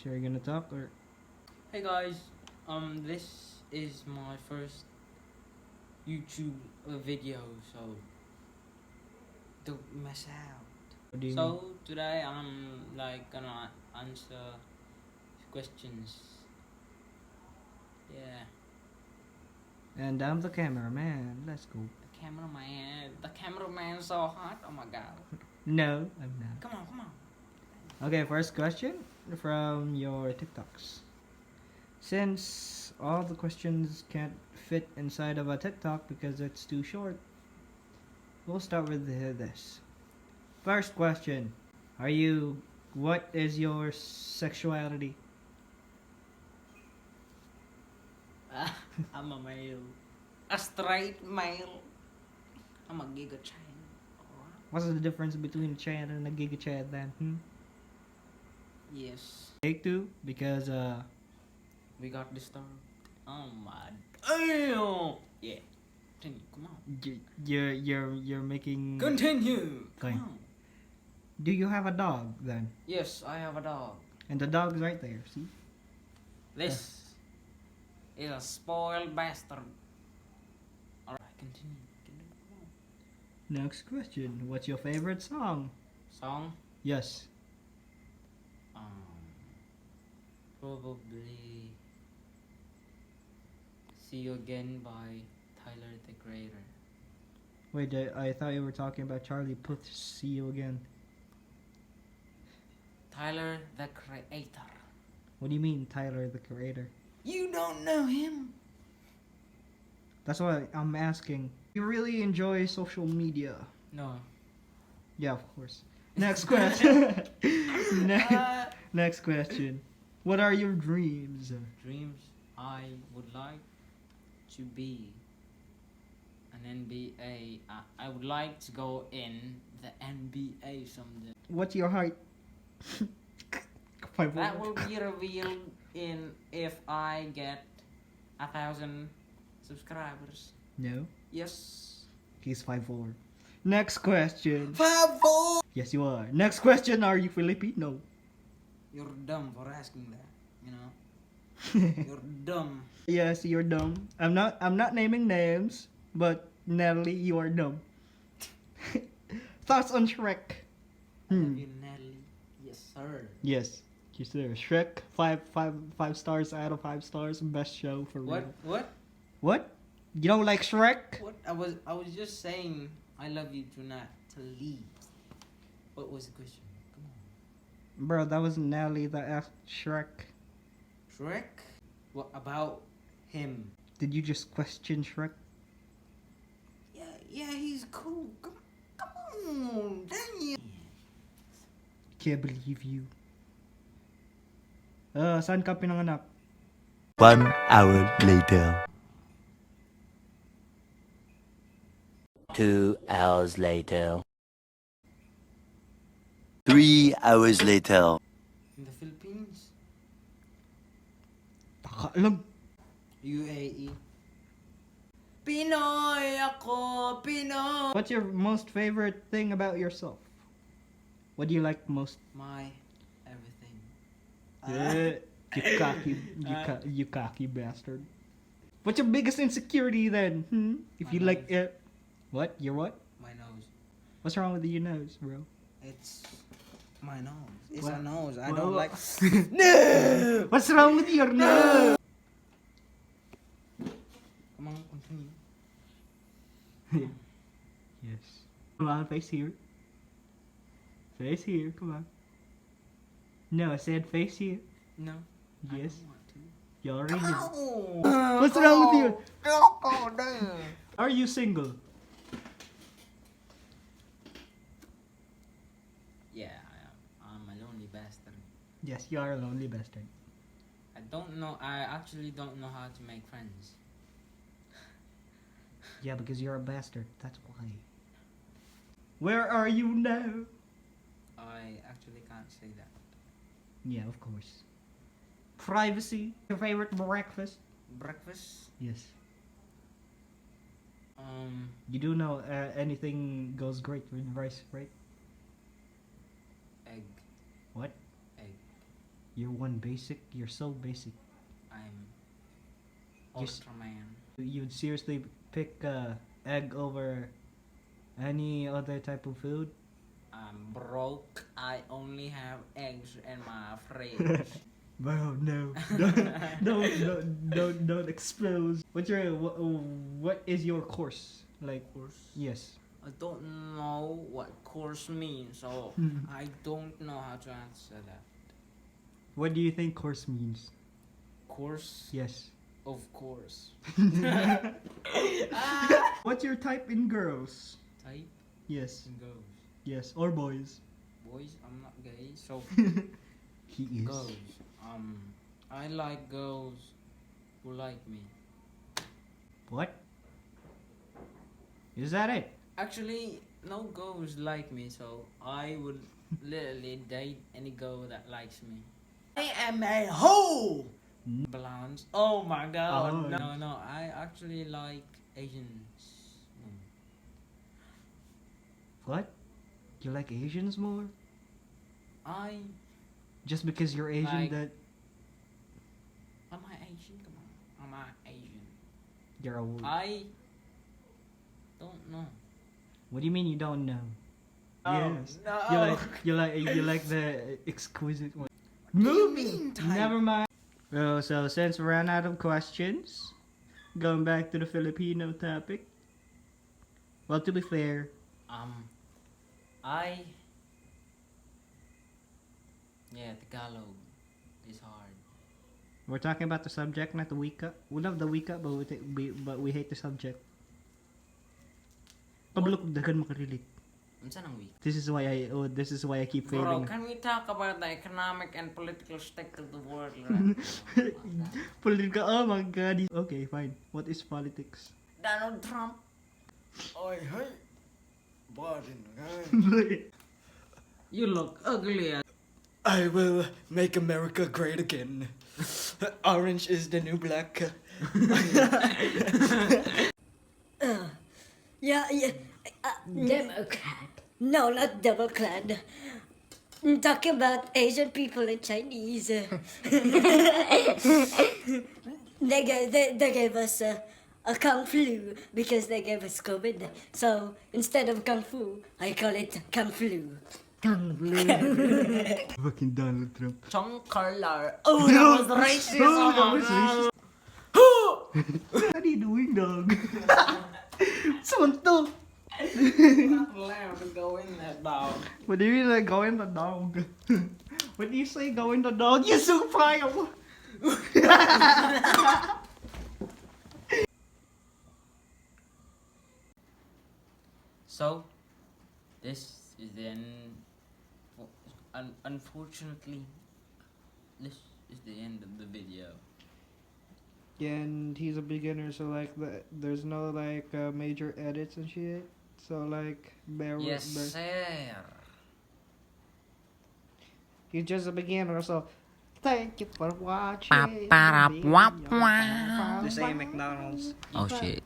So you're gonna talk or? Hey guys, this is my first YouTube video, so don't mess out. What do you mean? So today I'm like gonna answer questions. Yeah, And I'm the cameraman. Let's go. the cameraman's so hot. Oh my god! No, I'm not. Come on. Okay, first question from your TikToks. Since all the questions can't fit inside of a TikTok because it's too short, we'll start with this. First question. What is your sexuality? I'm a male, a straight male. I'm a giga chain. Alright. What's the difference between a Chad and a Giga Chad then? Yes, Take two, because we got disturbed. Oh my damn! Yeah, continue. Come on. you're making. Continue. Okay. Come on. Do you have a dog then? Yes, I have a dog. And the dog's right there. See? This is a spoiled bastard. Alright, continue. Come on. Next question. What's your favorite song? Song? Yes. Probably See You Again by Tyler the Creator. Wait, I thought you were talking about Charlie Puth. See you again. Tyler the Creator. What do you mean, Tyler the Creator? You don't know him? That's why I'm asking. You really enjoy social media? No. Yeah, of course. Next question. Next question. What are your dreams? Dreams, I would like to be an NBA. I would like to go in the NBA someday. What's your height? That will be revealed in if I get 1,000 subscribers. No. Yes. He's 5'4". Next question. 5'4". Yes, you are. Next question. Are you Filipino? You're dumb for asking that. You know. You're dumb. Yes, you're dumb. I'm not naming names, but Natalie, you are dumb. Thoughts on Shrek? I love you, Nelly. Yes, sir. Yes. Yes, sir. Shrek, five stars out of 5 stars. Best show for real. What? You don't like Shrek? What? I was just saying I love you to leave. What was the question? Come on. Bro, that was Natalie that asked Shrek. Shrek? What about him? Did you just question Shrek? Yeah, he's cool. Come on, damn. Can't believe you. Saan ka pinanganak? 1 hour later. 2 hours later. 3 hours later. In the Philippines? Takaalam. UAE. Pinoy ako! Pinoy! What's your most favorite thing about yourself? What do you like most? My everything. You cocky bastard. What's your biggest insecurity then? If My you like nose. it. What? Your what? My nose. What's wrong with your nose, bro? It's my nose. It's What? a nose. I What? don't like. No! What's wrong with your nose? Come on, continue. Yes. Come on, face here. Face here, come on. No, I said face here. No. Yes. I don't want to. You already did. Oh, What's wrong with you? Oh, damn. Are you single? Yeah, I am. I'm a lonely bastard. Yes, you are a lonely bastard. I actually don't know how to make friends. Yeah, because you're a bastard. That's why. Where are you now? I actually can't say that. Yeah, of course. Privacy. Your favorite breakfast? Breakfast? Yes. You do know anything goes great with rice, right? Egg. What? Egg. You're one basic. You're so basic. I'm Just- Ultraman. You'd seriously pick egg over any other type of food? I'm broke. I only have eggs in my fridge. Bro, no, don't expose. What is your course like? Course. Yes. I don't know what course means, so I don't know how to answer that. What do you think course means? Course? Yes. Of course. What's your type in girls? Type Yes. and goes. Yes. Or boys. Boys, I'm not gay, so He is. girls. I like girls who like me. What? Is that it? Actually, no girls like me, so I would literally date any girl that likes me. I am a hoe! Blondes. Oh my god. Oh. No, I actually like Asians. What? You like Asians more? I Just because you're Asian Like- that am I Asian? Come on. Am I Asian? you're a I don't know. What do you mean you don't know? Oh, Yes. no. You like the exquisite one. do you Movie. mean, type? Never mind. Well, so since we ran out of questions, going back to the Filipino topic. Well, to be fair, Tagalog is hard. we're talking about the subject, not the wika. We love the wika, but we hate the subject. Pablo kung daghan makarelate. Unsa nang week? This is why I keep Bro, failing. can we talk about the economic and political state of the world? Right? Political. Oh my god. Okay, fine. What is politics? Donald Trump. I hate Biden. You look ugly. I will make America great again. Orange is the new black. Yeah. Democrat. No, not Democrat. I'm talking about Asian people and Chinese. They gave us a Kung Flu because they gave us COVID. So instead of Kung Fu, I call it Kung Flu. Kung Flu. Fucking Donald Trump. Chong Carlar. Oh, that was racist. Oh, that my was God. What are you doing, dog? Someone to. Not allowed to go in that dog. What do you mean like go in the dog? What do you say go in the dog? You so file. So, this is the end. Unfortunately, this is the end of the video. Yeah, and he's a beginner, so like there's no like major edits and shit. So like Yes, sir. He's just a beginner, so thank you for watching. Ba-ba-da-wah-wah. The same McDonald's. Oh shit.